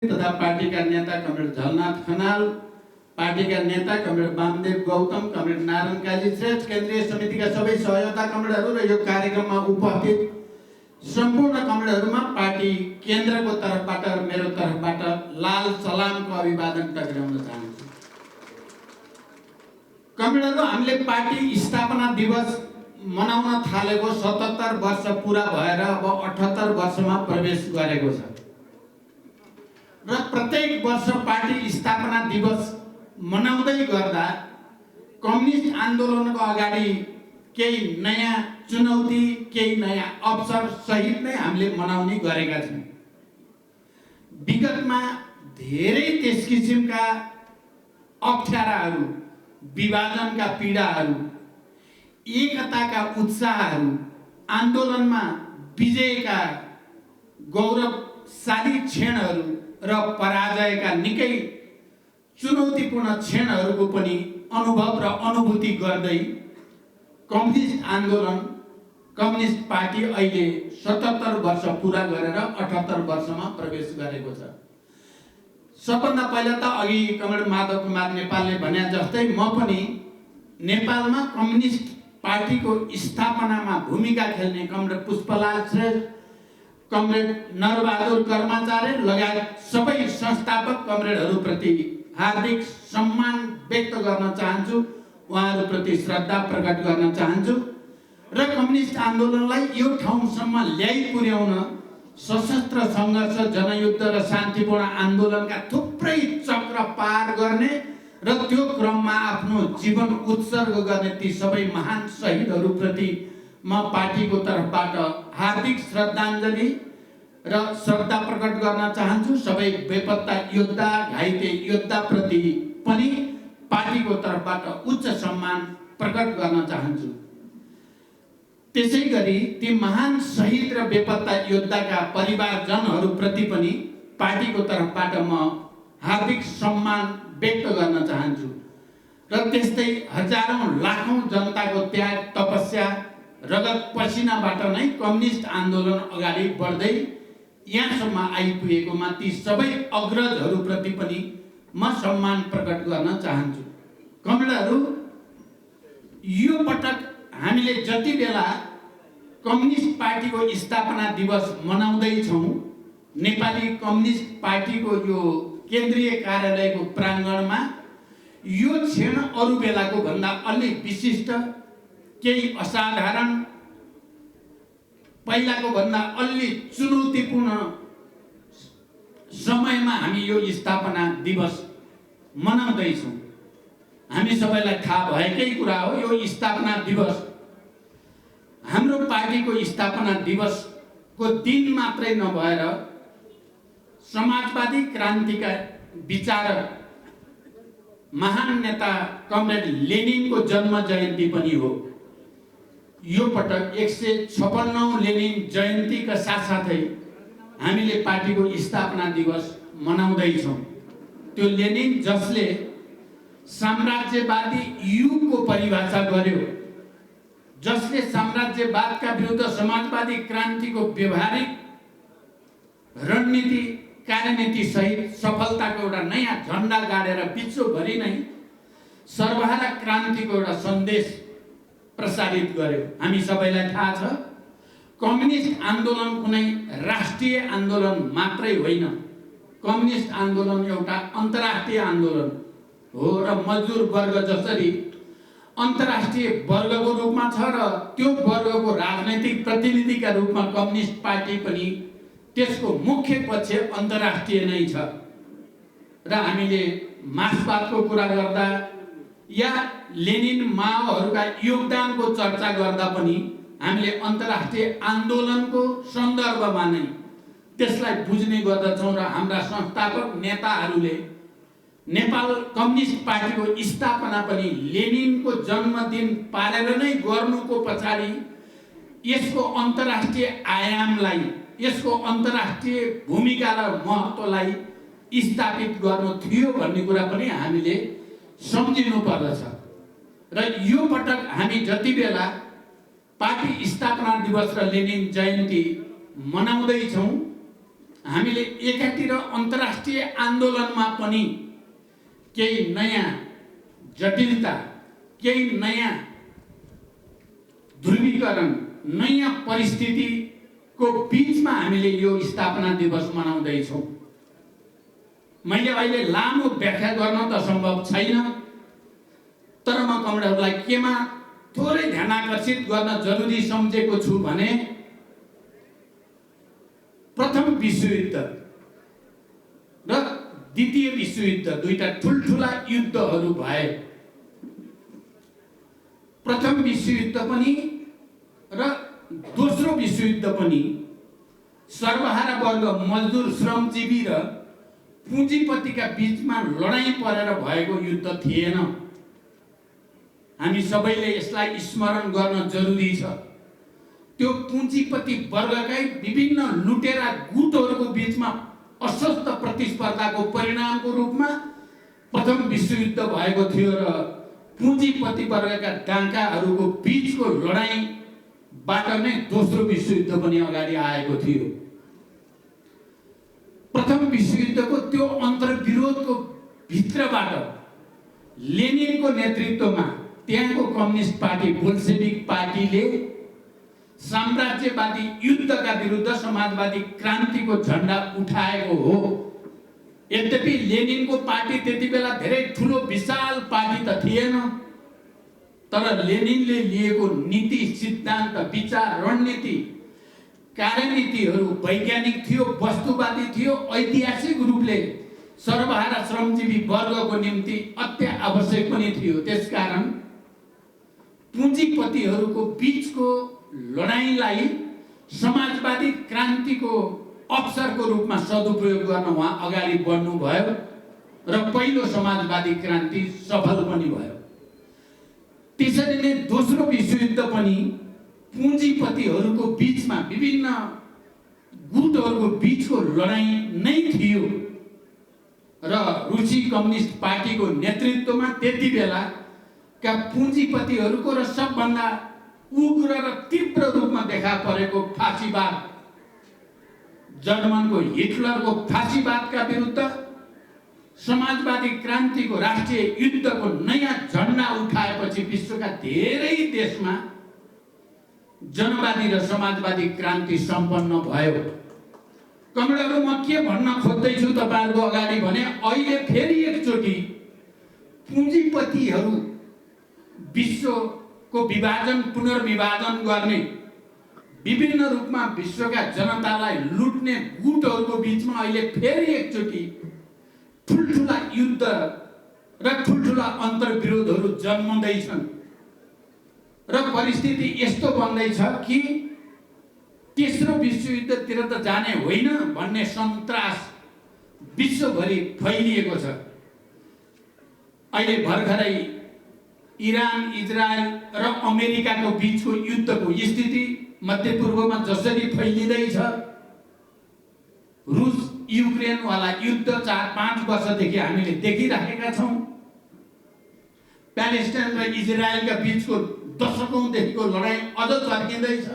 तथा पार्टीका नेता कमरेड झलनाथ खनाल, पार्टीका नेता कमरेड वामदेव गौतम, कमरेड नारायण काजी श्रेष्ठ, केन्द्रीय समितिका सबै सहयोगता कमरेडहरू र यो कार्यक्रममा उपस्थित सम्पूर्ण कमरेडहरूमा पार्टी केन्द्रको तर्फबाट र मेरो तर्फबाट लाल सलामको अभिवादन टक्राउन चाहन्छु। कमरेडहरू, हामीले पार्टी स्थापना दिवस मनाउन थालेको 77 वर्ष पुरा भएर अब 78 वर्षमा प्रवेश गरेको छ र प्रत्येक वर्ष पार्टी स्थापना दिवस मनाउँदै गर्दा कम्युनिस्ट आन्दोलनको अगाडि केही नयाँ चुनौती, केही नयाँ अवसर सहित नै हामीले मनाउने गरेका छौँ। विगतमा धेरै त्यस किसिमका अप्ठ्याराहरू, विभाजनका पीडाहरू, एकताका उत्साहहरू, आन्दोलनमा विजयका गौरवशाली क्षणहरू र पराजयका निकै चुनौतीपूर्ण क्षणहरूको पनि अनुभव र अनुभूति गर्दै कम्युनिस्ट आन्दोलन, कम्युनिस्ट पार्टी अहिले 77 वर्ष पुरा गरेर 78 वर्षमा प्रवेश गरेको छ। सबभन्दा पहिला त अघि कमरेड माधव कुमार नेपालले भने जस्तै म पनि नेपालमा कम्युनिस्ट पार्टीको स्थापनामा भूमिका खेल्ने कमरेड पुष्पलाल श्रेष्ठ, कमरेड नरबहादुर कर्माचार्य लगायत सबै संस्थापक कमरेडहरूप्रति हार्दिक सम्मान व्यक्त गर्न चाहन्छु, उहाँहरूप्रति श्रद्धा प्रकट गर्न चाहन्छु र कम्युनिस्ट आन्दोलनलाई यो ठाउँसम्म ल्याइ पुर्याउन सशस्त्र सङ्घर्ष, जनयुद्ध र शान्तिपूर्ण आन्दोलनका थुप्रै चक्र पार गर्ने र त्यो क्रममा आफ्नो जीवन उत्सर्ग गर्ने ती सबै महान शहीदहरूप्रति म पार्टीको तर्फबाट हार्दिक श्रद्धाञ्जली र श्रद्धा प्रकट गर्न चाहन्छु। सबै बेपत्ता योद्धा, घाइते योद्धाप्रति पनि पार्टीको तर्फबाट उच्च सम्मान प्रकट गर्न चाहन्छु। त्यसै गरी ती महान शहीद र बेपत्ता योद्धाका परिवारजनहरूप्रति पनि पार्टीको तर्फबाट म हार्दिक सम्मान व्यक्त गर्न चाहन्छु र त्यस्तै हजारौं लाखौं जनताको त्याग, तपस्या, रगत पसिनाबाट नै कम्युनिस्ट आन्दोलन अगाडि बढ्दै यहाँसम्म आइपुगेकोमा ती सबै अग्रजहरूप्रति पनि म सम्मान प्रकट गर्न चाहन्छु। कमरेडहरू, यो पटक हामीले जति बेला कम्युनिस्ट पार्टीको स्थापना दिवस मनाउँदैछौँ, नेपाली कम्युनिस्ट पार्टीको यो केन्द्रीय कार्यालयको प्राङ्गणमा यो क्षण अरू बेलाको भन्दा अलि विशिष्ट, केही असाधारण, पहिलाको भन्दा अलि चुनौतीपूर्ण समयमा हामी यो स्थापना दिवस मनाउँदैछौँ। हामी सबैलाई थाहा भएकै कुरा हो, यो स्थापना दिवस हाम्रो पार्टीको स्थापना दिवसको दिन मात्रै नभएर समाजवादी क्रान्तिका विचारक महान नेता कमरेड लेनिनको जन्म जयन्ती पनि हो। यो पटक 156औं लेनिन जयन्तीका साथसाथै हामीले पार्टीको स्थापना दिवस मनाउँदैछौँ। त्यो लेनिन जसले साम्राज्यवादी युगको परिभाषा गर्यो, जसले साम्राज्यवादका विरुद्ध समाजवादी क्रान्तिको व्यवहारिक रणनीति, कार्यनीति सहित सफलताको एउटा नयाँ झण्डा गाडेर विश्वभरि नै सर्वहारा क्रान्तिको एउटा सन्देश प्रसारित गर्यो। हामी सबैलाई थाहा छ, कम्युनिस्ट आन्दोलन कुनै राष्ट्रिय आन्दोलन मात्रै होइन, कम्युनिस्ट आन्दोलन एउटा अन्तर्राष्ट्रिय आन्दोलन हो र मजदुर वर्ग जसरी अन्तर्राष्ट्रिय वर्गको रूपमा छ र त्यो वर्गको राजनैतिक प्रतिनिधिका रूपमा कम्युनिस्ट पार्टी पनि त्यसको मुख्य पक्ष अन्तर्राष्ट्रिय नै छ। र हामीले मार्क्सवादको कुरा गर्दा या लेनिन माओहरूका योगदानको चर्चा गर्दा पनि हामीले अन्तर्राष्ट्रिय आन्दोलनको सन्दर्भमा नै त्यसलाई बुझ्ने गर्दछौँ र हाम्रा संस्थापक नेताहरूले नेपाल कम्युनिस्ट पार्टीको स्थापना पनि लेनिनको जन्मदिन पारेर नै गर्नुको पछाडि यसको अन्तर्राष्ट्रिय आयामलाई, यसको अन्तर्राष्ट्रिय भूमिका र महत्त्वलाई स्थापित गर्नु थियो भन्ने कुरा पनि हामीले सम्झिनु पर्दछ। र यो पटक हामी जति बेला पार्टी स्थापना दिवस र लेनिन जयन्ती मनाउँदैछौँ, हामीले एकातिर अन्तर्राष्ट्रिय आन्दोलनमा पनि केही नयाँ जटिलता, केही नयाँ ध्रुवीकरण, नयाँ परिस्थितिको बिचमा हामीले यो स्थापना दिवस मनाउँदैछौँ। मैले अहिले लामो व्याख्या गर्न त सम्भव छैन, तर म कमरेडहरूलाई केमा थोरै ध्यान आकर्षित गर्न जरुरी सम्झेको छु भने प्रथम विश्वयुद्ध र द्वितीय विश्वयुद्ध दुईटा ठुल्ठुला युद्धहरू भए। प्रथम विश्वयुद्ध पनि र दोस्रो विश्वयुद्ध पनि सर्वहारा वर्ग, मजदुर, श्रमजीवी र पुँजीपतिका बीचमा लडाईँ परेर भएको युद्ध थिएन। हामी सबैले यसलाई स्मरण गर्न जरुरी छ। त्यो पुँजीपति वर्गकै विभिन्न लुटेरा गुटहरूको बीचमा अस्वस्थ प्रतिस्पर्धाको परिणामको रूपमा प्रथम विश्वयुद्ध भएको थियो र पुँजीपति वर्गका डाङ्काहरूको बीचको लडाईँबाट नै दोस्रो विश्वयुद्ध पनि अगाडि आएको थियो। प्रथम विश्वयुद्धको त्यो अन्तर्विरोधको भित्रबाट लेनिनको नेतृत्वमा त्यहाँको कम्युनिस्ट पार्टी, बोल्सेविक पार्टीले साम्राज्यवादी युद्धका विरुद्ध समाजवादी क्रान्तिको झण्डा उठाएको हो। यद्यपि लेनिनको पार्टी त्यति बेला धेरै ठुलो विशाल पार्टी त थिएन, तर लेनिनले लिएको नीति, सिद्धान्त, विचार, रणनीति, कार्यनीतिहरू वैज्ञानिक थियो, वस्तुवादी थियो, ऐतिहासिक रूपले सर्वहारा श्रमजीवी वर्गको निम्ति अत्यावश्यक पनि थियो। त्यसकारण पुँजीपतिहरूको बीचको लडाईँलाई समाजवादी क्रान्तिको अवसरको रूपमा सदुपयोग गर्न उहाँ अगाडि बढ्नुभयो र पहिलो समाजवादी क्रान्ति सफल पनि भयो। त्यसरी नै दोस्रो विश्वयुद्ध पनि पुँजीपतिहरूको बीचमा विभिन्न गुटहरूको बीचको लडाईँ नै थियो र रुसी कम्युनिस्ट पार्टीको नेतृत्वमा त्यति बेलाका पुँजीपतिहरूको र सबभन्दा उग्र र तीव्र रूपमा देखा परेको फासीवाद, जर्मनको हिटलरको फासीवादका विरुद्ध समाजवादी क्रान्तिको राष्ट्रिय युद्धको नयाँ झण्डा उठाएपछि विश्वका धेरै देशमा जनवादी र समाजवादी क्रान्ति सम्पन्न भयो। कमरेडहरू, म के भन्न खोज्दैछु तपाईँहरूको अगाडि भने अहिले फेरि एकचोटि पुँजीपतिहरू विश्वको विभाजन, पुनर्विभाजन गर्ने, विभिन्न रूपमा विश्वका जनतालाई लुट्ने गुटहरूको बीचमा अहिले फेरि एकचोटि ठुल्ठुला युद्ध र ठुल्ठुला अन्तर्विरोधहरू जन्मँदैछन् र परिस्थिति यस्तो बन्दैछ कि तेस्रो विश्वयुद्धतिर त जाने होइन भन्ने सन्तास विश्वभरि फैलिएको छ। अहिले भर्खरै इरान, इजरायल र अमेरिकाको बीचको युद्धको स्थिति मध्यपूर्वमा जसरी फैलिँदैछ, रुस युक्रेनवाला युद्ध 4-5 वर्षदेखि हामीले देखिराखेका छौँ। प्यालेस्टाइन र इजरायलका बीचको दशकौँदेखिको लडाईँ अझ चर्किँदैछ।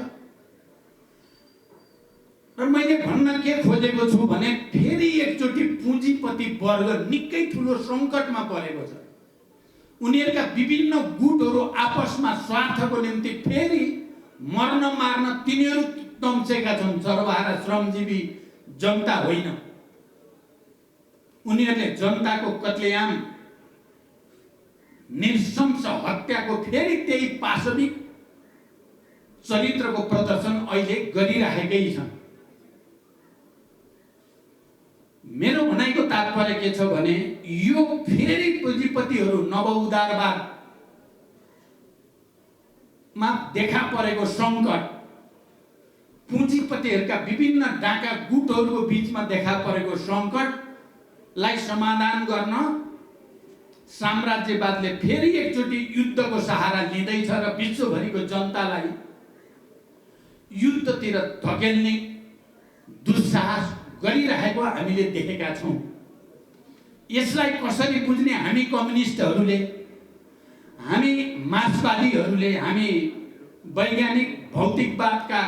र मैले भन्न के खोजेको छु भने फेरि एकचोटि पुँजीपति वर्ग निकै ठुलो सङ्कटमा परेको छ। उनीहरूका विभिन्न गुटहरू आपसमा स्वार्थको निम्ति फेरि मर्न मार्न तिनीहरू तम्सेका छन्। सर्वहारा श्रमजीवी जनता होइन। उनीहरूले जनताको कत्लेआम, नृशंस हत्याको फेरि त्यही पाशविक चरित्रको प्रदर्शन अहिले गरिराखेकै छन्। मेरो भनाइको तात्पर्य के छ भने यो फेरि पुँजीपतिहरू नवउदारवादमा देखा परेको सङ्कट, पुँजीपतिहरूका विभिन्न डाका गुटहरूको बीचमा देखा परेको सङ्कटलाई समाधान गर्न साम्राज्यवादले फेरि एकचोटि युद्धको सहारा लिँदैछ र विश्वभरिको जनतालाई युद्धतिर धकेल्ने दुस्साहस गरिरहेको हामीले देखेका छौँ। यसलाई कसरी बुझ्ने? हामी कम्युनिस्टहरूले, हामी मार्क्सवादीहरूले, हामी वैज्ञानिक भौतिकवादका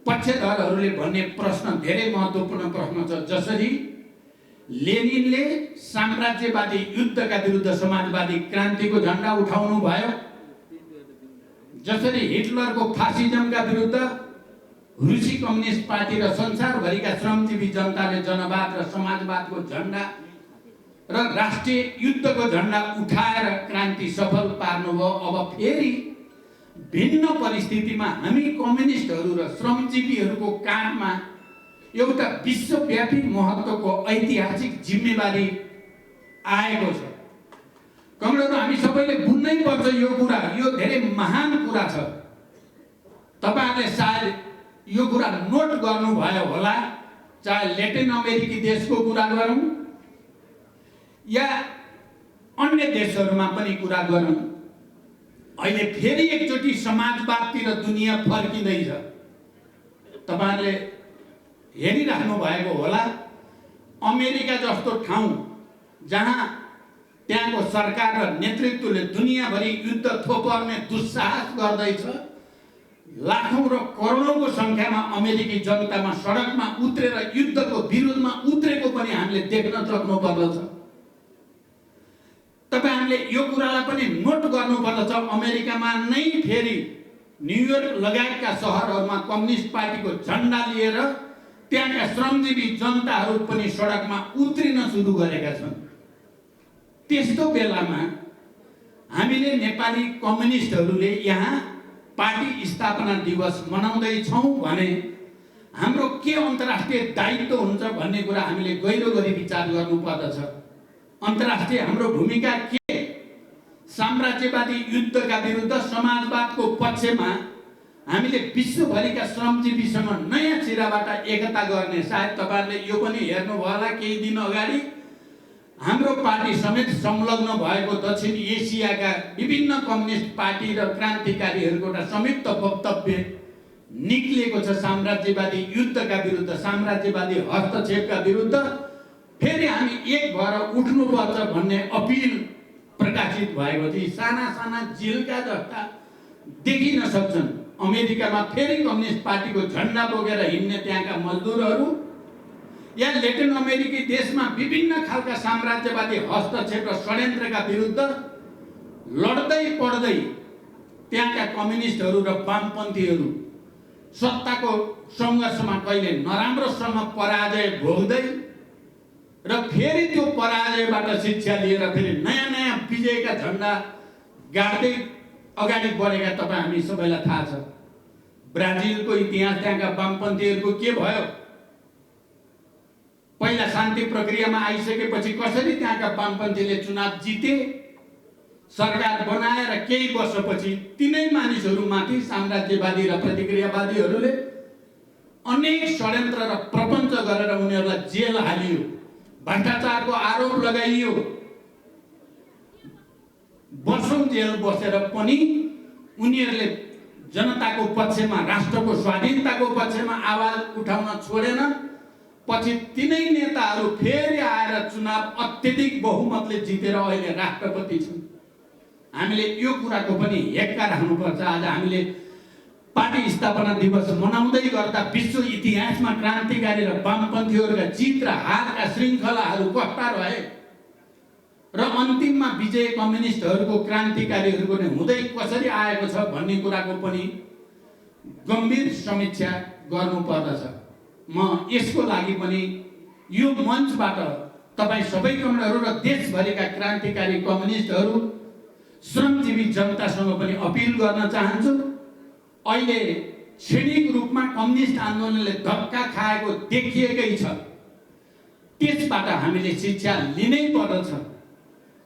पक्षधरहरूले भन्ने प्रश्न धेरै महत्त्वपूर्ण प्रश्न छ। जसरी लेनिनले साम्राज्यवादी युद्धका विरुद्ध समाजवादी क्रान्तिको झण्डा उठाउनु भयो, जसरी हिटलरको फासिजमका विरुद्ध रुसी कम्युनिस्ट पार्टी र संसारभरिका श्रमजीवी जनताले जनवाद र समाजवादको झण्डा र राष्ट्रिय युद्धको झण्डा उठाएर क्रान्ति सफल पार्नुभयो। अब फेरि भिन्न परिस्थितिमा हामी कम्युनिस्टहरू र श्रमजीवीहरूको काँधमा एउटा विश्वव्यापी महत्त्वको ऐतिहासिक जिम्मेवारी आएको छ। कमरेडहरू, हामी सबैले बुझ्नै पर्छ यो कुरा, यो धेरै महान कुरा छ। तपाईहरुले सायद यो कुरा नोट गर्नुभयो होला, चाहे ल्याटिन अमेरिकी देशको कुरा गरौँ या अन्य देशहरूमा पनि कुरा गरौँ, अहिले फेरि एकचोटि समाजवादतिर दुनियाँ फर्किँदैछ। तपाईहरुले हेरिराख्नु भएको होला, अमेरिका जस्तो ठाउँ जहाँ त्यहाँको सरकार र नेतृत्वले दुनियाँभरि युद्ध थोपर्ने दुस्साहस गर्दैछ, लाखौं र करोडौंको संख्यामा अमेरिकी जनतामा सडकमा उत्रेर युद्धको विरोधमा उत्रेको पनि हामीले देख्न सक्नुपर्दछ। तपाईहरुले यो कुरालाई पनि नोट गर्नुपर्दछ। अमेरिकामा नै फेरि न्युयोर्क लगायतका सहरहरूमा कम्युनिस्ट पार्टीको झण्डा लिएर त्यहाँका श्रमजीवी जनताहरू पनि सडकमा उत्रिन सुरु गरेका छन्। त्यस्तो बेलामा हामीले नेपाली कम्युनिस्टहरूले यहाँ पार्टी स्थापना दिवस मनाउँदैछौँ भने हाम्रो के अन्तर्राष्ट्रिय दायित्व हुन्छ भन्ने कुरा हामीले गहिरो गरी विचार गर्नुपर्दछ। अन्तर्राष्ट्रिय हाम्रो भूमिका के? साम्राज्यवादी युद्धका विरुद्ध समाजवादको पक्षमा हामीले विश्वभरिका श्रमजीवीसँग नयाँ सिराबाट एकता गर्ने, सायद तपाईहरुले यो पनि हेर्नुभयो होला, केही दिन अगाडि हाम्रो पार्टी समेत संलग्न भएको दक्षिण एसियाका विभिन्न कम्युनिस्ट पार्टी र क्रान्तिकारीहरूको एउटा संयुक्त वक्तव्य निक्लिएको छ। साम्राज्यवादी युद्धका विरुद्ध, साम्राज्यवादी हस्तक्षेपका विरुद्ध फेरि हामी एक भएर उठ्नुपर्छ भन्ने अपिल प्रकाशित भएको थियो। साना साना जिल्का जस्ता देखिन सक्छन्। अमेरिकामा फेरि कम्युनिस्ट पार्टीको झण्डा बोकेर हिँड्ने त्यहाँका मजदुरहरू, या ल्याटिन अमेरिकी देशमा विभिन्न खालका साम्राज्यवादी हस्तक्षेप र षड्यन्त्रका विरुद्ध लड्दै पड्दै त्यहाँका कम्युनिस्टहरू र वामपन्थीहरू सत्ताको सङ्घर्षमा कहिले नराम्रोसँग पराजय भोग्दै र फेरि त्यो पराजयबाट शिक्षा लिएर फेरि नयाँ नयाँ विजयका झण्डा गाड्दै अगाडि बढेका तपाईँ हामी सबैलाई थाहा छ। ब्राजिलको इतिहास, त्यहाँका वामपन्थीहरूको के भयो? पहिला शान्ति प्रक्रियामा आइसकेपछि कसरी त्यहाँका वामपन्थीले चुनाव जिते, सरकार बनाएर केही वर्षपछि तिनै मानिसहरूमाथि साम्राज्यवादी र प्रतिक्रियावादीहरूले अनेक षड्यन्त्र र प्रपञ्च गरेर उनीहरूलाई जेल हालियो, भ्रष्टाचारको आरोप लगाइयो, वर्षौं जेल बसेर पनि उनीहरूले जनताको पक्षमा, राष्ट्रको स्वाधीनताको पक्षमा आवाज उठाउन छोडेन। पछि तिनै नेताहरू फेरि आएर चुनाव अत्यधिक बहुमतले जितेर अहिले राष्ट्रपति छन्। हामीले यो कुराको पनि हेक्का राख्नुपर्छ। आज हामीले पार्टी स्थापना दिवस मनाउँदै गर्दा विश्व इतिहासमा क्रान्तिकारी र वामपन्थीहरूका जित र हारका श्रृङ्खलाहरू कस्ता रहे र अन्तिममा विजय कम्युनिस्टहरूको, क्रान्तिकारीहरूको नै हुँदै कसरी आएको छ भन्ने कुराको पनि गम्भीर समीक्षा गर्नुपर्दछ। म यसको लागि पनि यो मञ्चबाट तपाईँ सबै कमरेडहरू र देशभरिका क्रान्तिकारी कम्युनिस्टहरू, श्रमजीवी जनतासँग पनि अपिल गर्न चाहन्छु। अहिले क्षणिक रूपमा कम्युनिस्ट आन्दोलनले धक्का खाएको देखिएकै छ, त्यसबाट हामीले शिक्षा लिनै पर्दछ।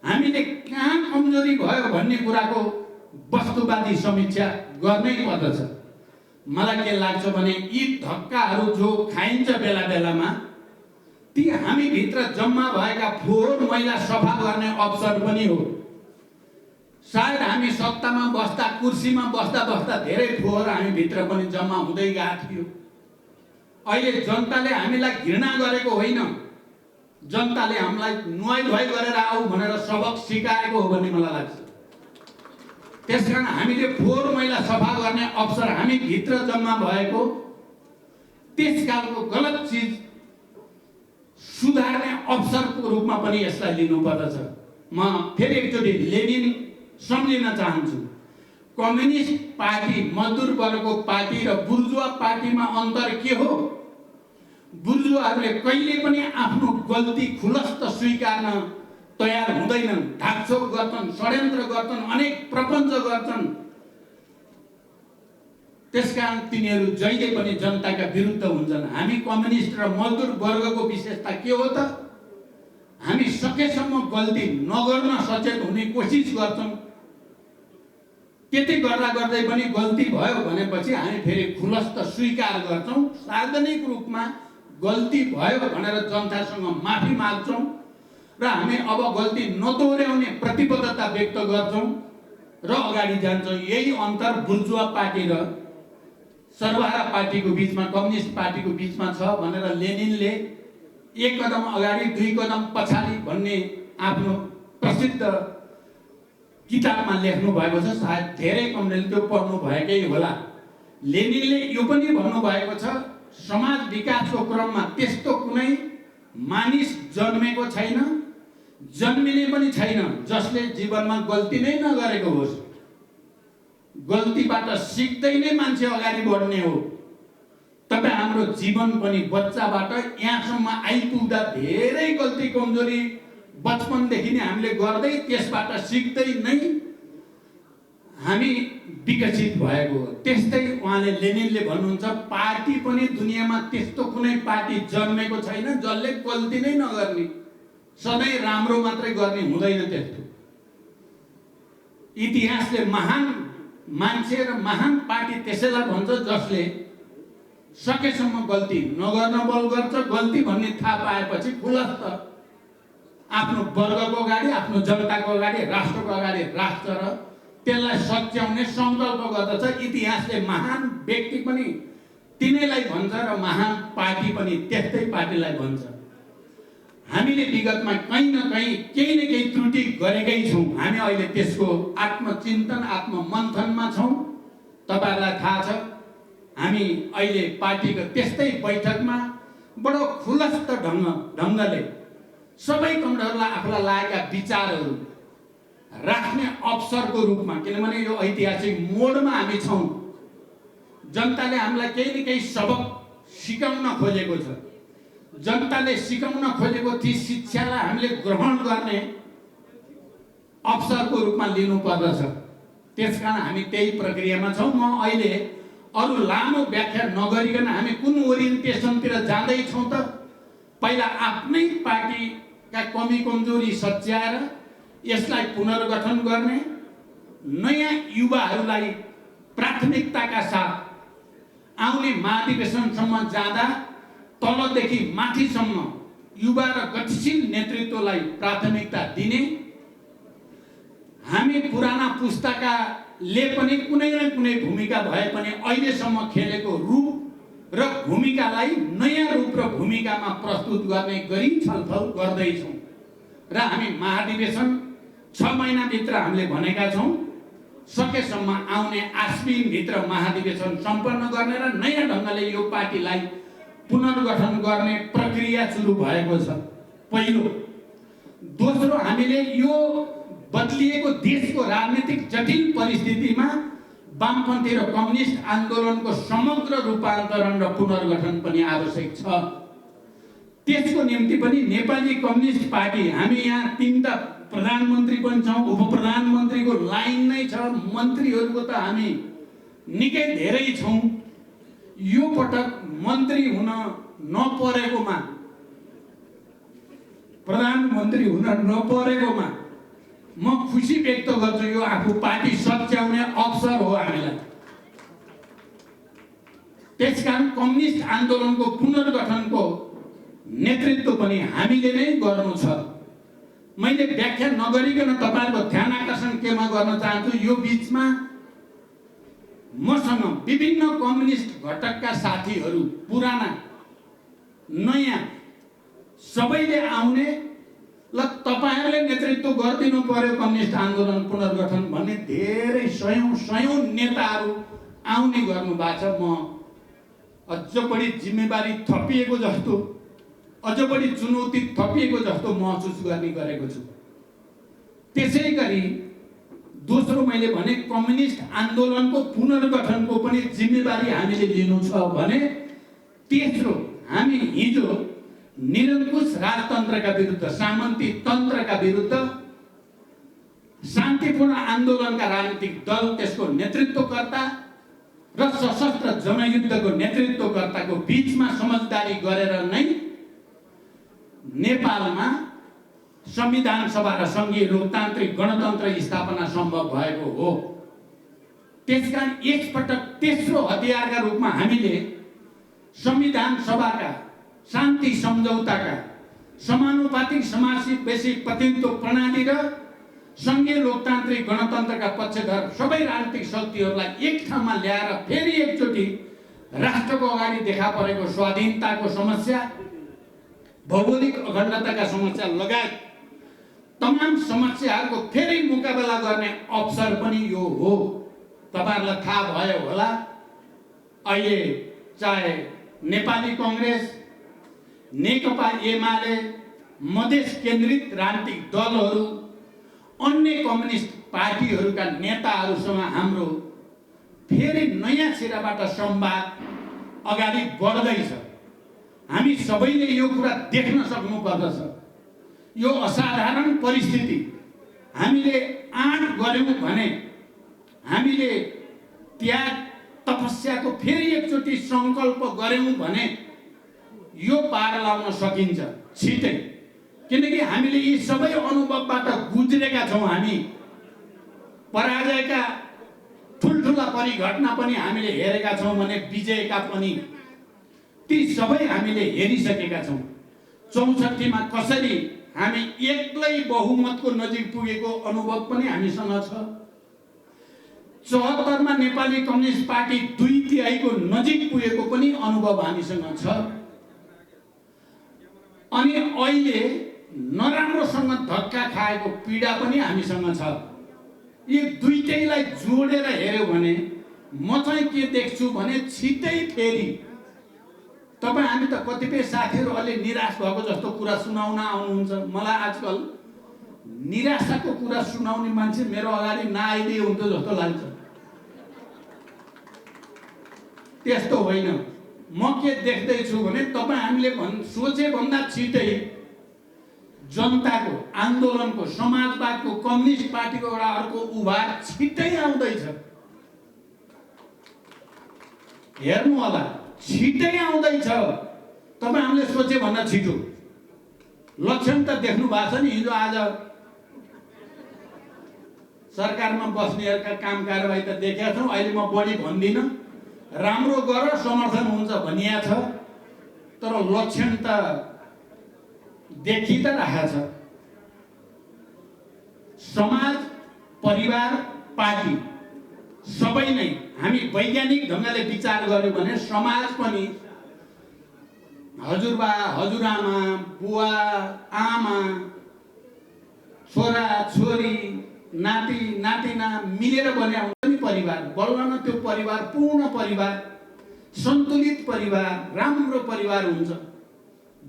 हामीले कहाँ कमजोरी भयो भन्ने कुराको वस्तुवादी समीक्षा गर्नै पर्दछ। मलाई के लाग्छ भने यी धक्काहरू जो खाइन्छ बेला बेलामा, ती हामी भित्र जम्मा भएका फोहोर मैला सफा गर्ने अवसर पनि हो। सायद हामी सत्तामा बस्दा, कुर्सीमा बस्दा बस्दा धेरै फोहोर हामी भित्र पनि जम्मा हुँदै गएको थियो। अहिले जनताले हामीलाई घृणा गरेको होइन, जनताले हामीलाई नुहाई धुवाई गरेर आऊ भनेर सबक सिकाएको हो भन्ने मलाई लाग्छ। त्यसकारण हामीले फोहोर मैला सफा गर्ने अवसर हामी भित्र जम्मा भएको त्यसकालको गलत चिज सुधार्ने अवसरको रूपमा पनि यसलाई लिनुपर्दछ। म फेरि एकचोटि लेनिन सम्झिन चाहन्छु। कम्युनिस्ट पार्टी मजदुर वर्गको पार्टी र बुर्जुवा पार्टीमा अन्तर के हो? बुर्जुवाहरूले कहिले पनि आफ्नो गल्ती खुलस्त स्वीकार्न तयार हुँदैनन्, ढाकछोप गर्छन्, षड्यन्त्र गर्छन्, अनेक प्रपञ्च गर्छन्। त्यसकारण तिनीहरू जहिले पनि जनताका विरुद्ध हुन्छन्। हामी कम्युनिस्ट र मजदुर वर्गको विशेषता के हो त? हामी सकेसम्म गल्ती नगर्न सचेत हुने कोसिस गर्छौँ। त्यति गर्दा गर्दै पनि गल्ती भयो भनेपछि हामी फेरि खुलस्त स्वीकार गर्छौँ, सार्वजनिक रूपमा गल्ती भयो भनेर जनतासँग माफी माग्छौँ र हामी अब गल्ती नदोहोर्याउने प्रतिबद्धता व्यक्त गर्छौँ र अगाडि जान्छौँ। यही अन्तर बुर्जुवा पार्टी र सर्वहारा पार्टीको बिचमा, कम्युनिस्ट पार्टीको बिचमा छ भनेर लेनिनले एक कदम अगाडि दुई कदम पछाडि भन्ने आफ्नो प्रसिद्ध किताबमा लेख्नु भएको छ। सायद धेरै कमले त्यो पढ्नु भएकै होला। लेनिनले यो पनि भन्नुभएको छ, समाज विकासको क्रममा त्यस्तो कुनै मानिस जन्मेको छैन, जन्मिने पनि छैन जसले जीवनमा गल्ती नै नगरेको होस्। गल्तीबाट सिक्दै नै मान्छे अगाडि बढ्ने हो। तपाईँ हाम्रो जीवन पनि बच्चाबाट यहाँसम्म आइपुग्दा धेरै गल्ती कमजोरी बचपनदेखि नै हामीले गर्दै त्यसबाट सिक्दै नै हामी विकसित भएको हो। त्यस्तै उहाँले लेनिनले भन्नुहुन्छ, पार्टी पनि दुनियाँमा त्यस्तो कुनै पार्टी जन्मेको छैन जसले गल्ती नै नगर्ने, सधैँ राम्रो मात्रै गर्ने हुँदैन। त्यस्तो इतिहासले महान मान्छे र महान पार्टी त्यसैलाई भन्छ जसले सकेसम्म गल्ती नगर्न बल गर्छ। गल्ती भन्ने थाहा पाएपछि खुलस्त आफ्नो वर्गको अगाडि, आफ्नो जनताको अगाडि, राष्ट्रको अगाडि राख्छ र त्यसलाई सच्याउने सङ्कल्प गर्दछ। इतिहासले महान व्यक्ति पनि तिनैलाई भन्छ र महान पार्टी पनि त्यस्तै पार्टीलाई भन्छ। हामीले विगतमा कहीँ न कहीँ केही न केही त्रुटि गरेकै छौँ। हामी अहिले त्यसको आत्मचिन्तन, आत्ममन्थनमा छौँ। तपाईँहरूलाई थाहा छ, हामी अहिले पार्टीको त्यस्तै बैठकमा बडो खुलस्त ढङ्गले सबै कमरेडरलाई आफूलाई लागेका विचारहरू राख्ने अवसरको रूपमा, किनभने यो ऐतिहासिक मोडमा हामी छौँ। जनताले हामीलाई केही न केही सबक सिकाउन खोजेको छ। जनताले सिकाउन खोजेको ती शिक्षालाई हामीले ग्रहण गर्ने अवसरको रूपमा लिनुपर्दछ। त्यसकारण हामी त्यही प्रक्रियामा छौँ। म अहिले अरू लामो व्याख्या नगरिकन हामी कुन ओरिएन्टेसनतिर जाँदैछौँ त? पहिला आफ्नै पार्टीका कमी कमजोरी सच्याएर यसलाई पुनर्गठन गर्ने, नयाँ युवाहरूलाई प्राथमिकताका साथ आउने महाधिवेशनसम्म जाँदा तलदेखि माथिसम्म युवा र गतिशील नेतृत्वलाई प्राथमिकता दिने, हामी पुराना पुस्ताकाले पनि कुनै न कुनै भूमिका भए पनि अहिलेसम्म खेलेको रूप र भूमिकालाई नयाँ रूप र भूमिकामा प्रस्तुत गर्ने गरी छलफल गर्दैछौँ र हामी महाधिवेशन 6 महिनाभित्र हामीले भनेका छौँ सकेसम्म आउने आश्विनभित्र महाधिवेशन सम्पन्न गर्ने र नयाँ ढङ्गले यो पार्टीलाई पुनर्गठन गर्ने प्रक्रिया सुरु भएको छ। पहिलो। दोस्रो, हामीले यो बदलिएको देशको राजनीतिक जटिल परिस्थितिमा वामपन्थी र कम्युनिस्ट आन्दोलनको समग्र रूपान्तरण र पुनर्गठन पनि आवश्यक छ। त्यसको निम्ति पनि नेपाली कम्युनिस्ट पार्टी, हामी यहाँ 3टा प्रधानमन्त्री पनि छौँ, उपप्रधानमन्त्रीको लाइन नै छ, मन्त्रीहरूको त हामी निकै धेरै छौँ। यो पटक मन्त्री हुन नपरेकोमा, प्रधानमन्त्री हुन नपरेकोमा म खुसी व्यक्त गर्छु। यो आफू पार्टी सच्याउने अवसर हो हामीलाई। त्यसकारण कम्युनिस्ट आन्दोलनको पुनर्गठनको नेतृत्व पनि हामीले नै गर्नु छ। मैले व्याख्या नगरिकन तपाईँहरूको ध्यान आकर्षण केमा गर्न चाहन्छु, यो बिचमा मसँग विभिन्न कम्युनिस्ट घटकका साथीहरू, पुराना नयाँ सबैले आउने ल तपाईँहरूले नेतृत्व गरिदिनु पर्यो कम्युनिस्ट आन्दोलन पुनर्गठन भन्ने धेरै सयौं नेताहरू आउने गर्नु भएको छ। म अझ बढी जिम्मेवारी थपिएको जस्तो, अझ बढी चुनौती थपिएको जस्तो महसुस गर्ने गरेको छु। त्यसै गरी दोस्रो मैले भने कम्युनिस्ट आन्दोलनको पुनर्गठनको पनि जिम्मेवारी हामीले लिनु छ भने, तेस्रो हामी हिजो निरङ्कुश राजतन्त्रका विरुद्ध, सामन्ती तन्त्रका विरुद्ध शान्तिपूर्ण आन्दोलनका राजनीतिक दल, त्यसको नेतृत्वकर्ता र सशस्त्र जनयुद्धको नेतृत्वकर्ताको बीचमा समझदारी गरेर नै नेपालमा संविधान सभा र संघीय लोकतान्त्रिक गणतन्त्र स्थापना सम्भव भएको हो। त्यसकारण एकपटक तेस्रो हतियारका रूपमा हामीले संविधान सभाका, शान्ति सम्झौताका, समानुपातिक समावेशी प्रतिनिधित्व प्रणाली र संघीय लोकतान्त्रिक गणतन्त्रका पक्षधर सबै राजनीतिक शक्तिहरूलाई एक ठाउँमा ल्याएर फेरि एकचोटि राष्ट्रको अगाडि देखा परेको स्वाधीनताको समस्या, भौगोलिक अखण्डताका समस्या लगायत तमाम समस्याहरूको फेरि मुकाबला गर्ने अवसर पनि यो हो। तपाईहरुलाई थाहा भयो होला, अहिले चाहे नेपाली कांग्रेस, नेकपा एमाले, मधेस केन्द्रित राजनीतिक दलहरू, अन्य कम्युनिस्ट पार्टीहरूका नेताहरूसँग हाम्रो फेरि नयाँ सिराबाट संवाद अगाडि बढ्दैछ। हामी सबैले यो कुरा देख्न सक्नुपर्दछ। यो असाधारण परिस्थिति हामीले आँट गर्यौं भने, हामीले त्याग तपस्याको फेरि एकचोटि संकल्प गर्यौं भने यो पार लाउन सकिन्छ छिटै। किनकि हामीले यी सबै अनुभवबाट गुज्रेका छौं। हामी पराजयका ठुल्ठुला परिघटना पनि हामीले हेरेका छौं भने विजयका पनि ती सबै हामीले हेरिसकेका छौं। 64 मा कसरी हामी एक्लै बहुमतको नजिक पुगेको अनुभव पनि हामीसँग छ। 74 मा नेपाली कम्युनिस्ट पार्टी 2/3 को नजिक पुगेको पनि अनुभव हामीसँग छ। अनि अहिले नराम्रोसँग धक्का खाएको पीडा पनि हामीसँग छ। यी दुईटैलाई जोडेर हेर्यो भने म चाहिँ के देख्छु भने छिटै फेरि हामी त कतिपय साथीहरू अलि निराश भएको जस्तो कुरा सुनाउन आउनुहुन्छ। मलाई आजकल निराशाको कुरा सुनाउने मान्छे मेरो अगाडि नआइदिए हुन्थ्यो जस्तो लाग्छ। त्यस्तो होइन। म के देख्दैछु भने हामीले सोचे भन्दा छिटै जनताको आन्दोलनको, समाजवादको, कम्युनिस्ट पार्टीको एउटा अर्को उभार छिटै आउँदैछ। हेर्नु होला, छिटै आउँदैछ। हामीले सोचे भन्दा छिटो लक्षण त देख्नु भएको छ नि। हिजो आज सरकारमा बस्नेहरूका काम कारबाही त देखेका छौं। अहिले म बढी भन्दिनँ, राम्रो गर समर्थन हुन्छ भनिया छ, तर लक्षण त देखि त राखेको छ। समाज, परिवार, पार्टी सबै नै हामी वैज्ञानिक ढंगले विचार गर्यौं भने समाज पनि हजुरबा, हजुरआमा, बुवा, आमा, छोरा, छोरी, नाति, नातिना मिलेर बन्या हुन्छ नि परिवार। बल्ल न त्यो परिवार पूर्ण परिवार, सन्तुलित परिवार, राम्रो परिवार हुन्छ।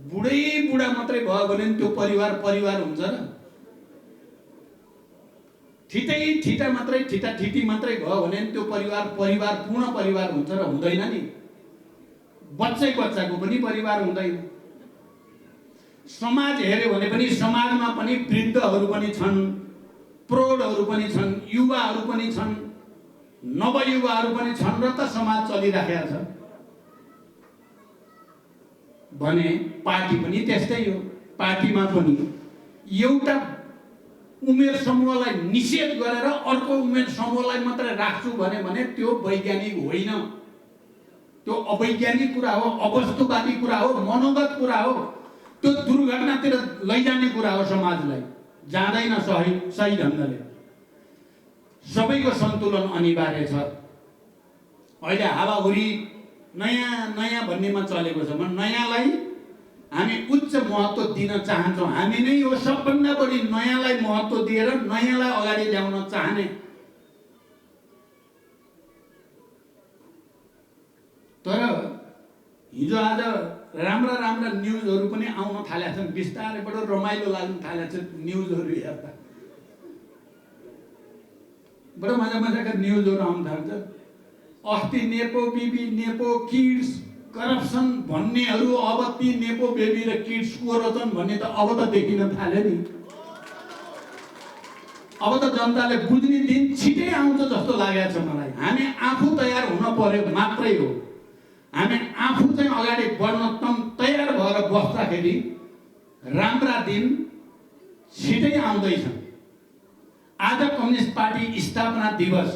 बुढा मात्रै भयो भने त्यो परिवार हुन्छ र? ठिटी मात्रै भयो भने त्यो परिवार पूर्ण परिवार हुन्छ र? हुँदैन नि। बच्चाको पनि परिवार हुँदैन। समाज हेर्यो भने पनि समाजमा पनि वृद्धहरू पनि छन्, प्रौढहरू पनि छन्, युवाहरू पनि छन्, नवयुवाहरू पनि छन् र त समाज चलिराखेको छ भने पार्टी पनि त्यस्तै हो। पार्टीमा पनि एउटा उमेर समूहलाई निषेध गरेर अर्को उमेर समूहलाई मात्र राख्छु भने त्यो वैज्ञानिक होइन। त्यो अवैज्ञानिक कुरा हो, अवस्तुवादी कुरा हो, मनोगत कुरा हो। त्यो दुर्घटनातिर लैजाने कुरा हो। समाजलाई जाँदैन सही ढंगले। सबैको सन्तुलन अनिवार्य छ। अहिले हावाहुरी नयाँ भन्नेमा चलेको छ। नयाँलाई हामी उच्च महत्त्व दिन चाहन्छौँ। हामी नै यो सबभन्दा बढी नयाँलाई महत्त्व दिएर नयाँलाई अगाडि ल्याउन चाहने। तर हिजो आज राम्रा राम्रा न्युजहरू पनि आउन थालेका छन्, बिस्तारै बडो रमाइलो लाग्न थालेको छ न्युजहरू हेर्दा, बडो मजा मजाका न्युजहरू आउन थाल्छ। अस्ति nepo baby nepo kids corruption भन्नेहरू अब ती नेपो बेबी र किड्स को रहेछन् भन्ने त अब त देखिन थाल्यो नि। अब त जनताले बुझ्ने दिन छिटै आउँछ जस्तो लागेको छ मलाई। हामी आफू तयार हुन पर्यो मात्रै हो। हामी आफू चाहिँ अगाडि बढ्न तयार भएर बस्दाखेरि राम्रा दिन छिटै आउँदैछन्। आज कम्युनिस्ट पार्टी स्थापना दिवस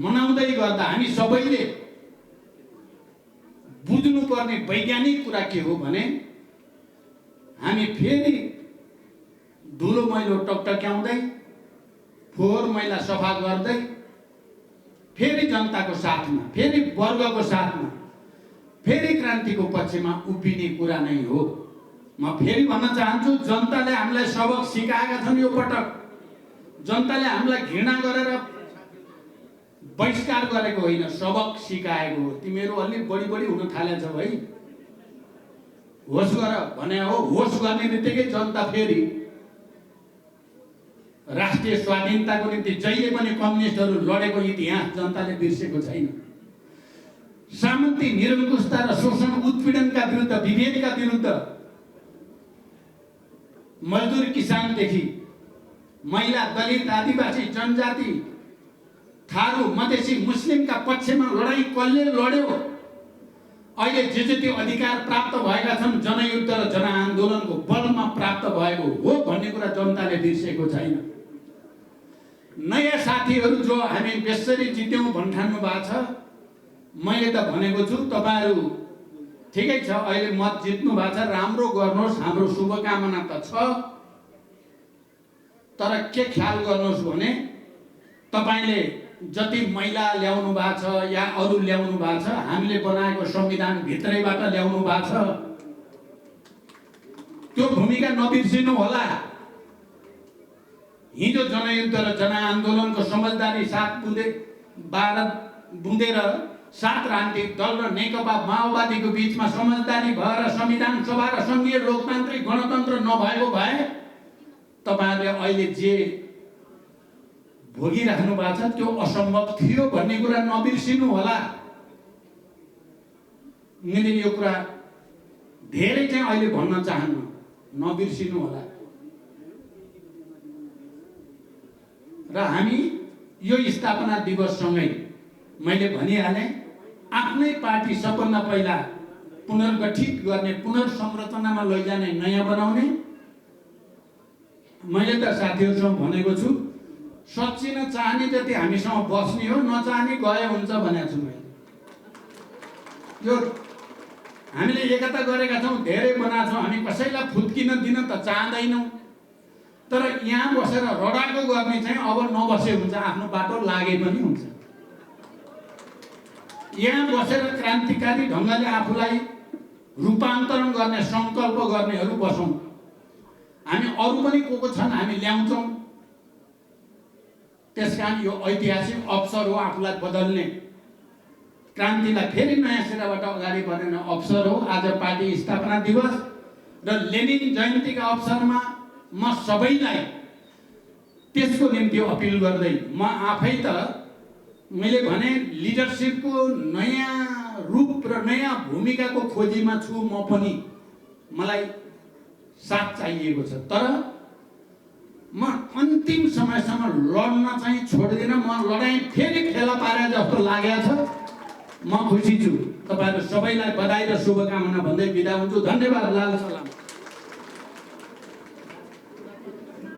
मनाउँदै गर्दा हामी सबैले बुझ्नुपर्ने वैज्ञानिक कुरा के हो भने हामी फेरि धुलो मैलो टकटक्याउँदै फोहोर मैला सफा गर्दै फेरि जनताको साथमा, फेरि वर्गको साथमा, फेरि क्रान्तिको पक्षमा उभिने कुरा नै हो। म फेरि भन्न चाहन्छु, जनताले हामीलाई सबक सिकाएका छन्। यो पटक जनताले हामीलाई घृणा गरेर बहिष्कार गरेको होइन, सबक सिकाएको हो। तिमीहरू अलि बढी बढी हुन थालेछ भाइ, होस गर भने हो। होस गर्ने बित्तिकै जनता फेरि राष्ट्रिय स्वाधीनताको निम्ति जहिले पनि कम्युनिस्टहरू लडेको इतिहास जनताले बिर्सेको छैन। सामन्ती निरङ्कुशता र शोषण उत्पीडनका विरुद्ध, विभेदका विरुद्ध मजदुर किसानदेखि महिला, दलित, आदिवासी, जनजाति, थारू, मधेसी, मुस्लिमका पक्षमा लडाईँ कसले लड्यो? अहिले जे जति अधिकार प्राप्त भएका छन् जनयुद्ध र जनआन्दोलनको बलमा प्राप्त भएको हो भन्ने कुरा जनताले बिर्सेको छैन। नयाँ साथीहरू जो हामी बेसरी जित्यौँ भन्ठान्नु भएको छ, मैले त भनेको छु तपाईहरू ठिकै छ, अहिले मत जित्नु भएको छ, राम्रो गर्नुहोस्, हाम्रो शुभकामना त छ। तर के ख्याल गर्नुहोस् भने तपाईले जति महिला ल्याउनु भएको छ या अरू ल्याउनु भएको छ, हामीले बनाएको संविधान भित्रैबाट ल्याउनु भएको छ, त्यो भूमिका नबिर्सिनु होला। हिजो जनयुद्ध र जनआन्दोलनको समझदारी साथ बुँदेर सात राजनीतिक दल र नेकपा माओवादीको बीचमा समझदारी भएर संविधान सभा र संघीय लोकतान्त्रिक गणतन्त्र नभएको भए तपाईहरुले अहिले जे भोगिराख्नु भएको छ त्यो असम्भव थियो भन्ने कुरा नबिर्सिनु होला। मैले यो कुरा धेरै चाहिँ अहिले भन्न चाहन्न, नबिर्सिनु होला। र हामी यो स्थापना दिवससँगै मैले भनिहालेँ, आफ्नै पार्टी सबभन्दा पहिला पुनर्गठित गर्ने, पुनर्संरचनामा लैजाने, नयाँ बनाउने। मैले त साथीहरूसँग भनेको छु, सच्ची न चाहने जति हामीसँग बस्ने हो, नचाहने गए हुन्छ भनेको छु मैले। यो हामीले एकता गरेका छौँ, धेरै बनाएको छौँ, हामी कसैलाई फुत्किन दिन त चाहँदैनौँ। तर यहाँ बसेर रडाको गर्ने चाहिँ अब नबसे हुन्छ, आफ्नो बाटो लागे पनि हुन्छ। यहाँ बसेर क्रान्तिकारी ढङ्गले आफूलाई रूपान्तरण गर्ने संकल्प गर्नेहरू बसौँ। हामी अरू पनि को छन् हामी ल्याउँछौँ। त्यसकारण यो ऐतिहासिक अवसर हो आफूलाई बदल्ने, क्रान्तिलाई फेरि नयाँ सिराबाट अगाडि बढाउने अवसर हो। आज पार्टी स्थापना दिवस र लेनिन जयन्तीका अवसरमा म सबैलाई त्यसको निम्ति अपिल गर्दै, म आफै त मैले भने लिडरसिपको नयाँ रूप र नयाँ भूमिकाको खोजीमा छु म पनि। मलाई साथ चाहिएको छ, तर म अन्तिम समयसम्म लड्न चाहिँ छोड्दिनँ। म लडाईँ फेरि फेला पारे जस्तो लागेको छ। म खुसी छु। तपाईहरु सबैलाई बधाई र शुभकामना भन्दै बिदा हुन्छु। धन्यवाद। लाल सलाम।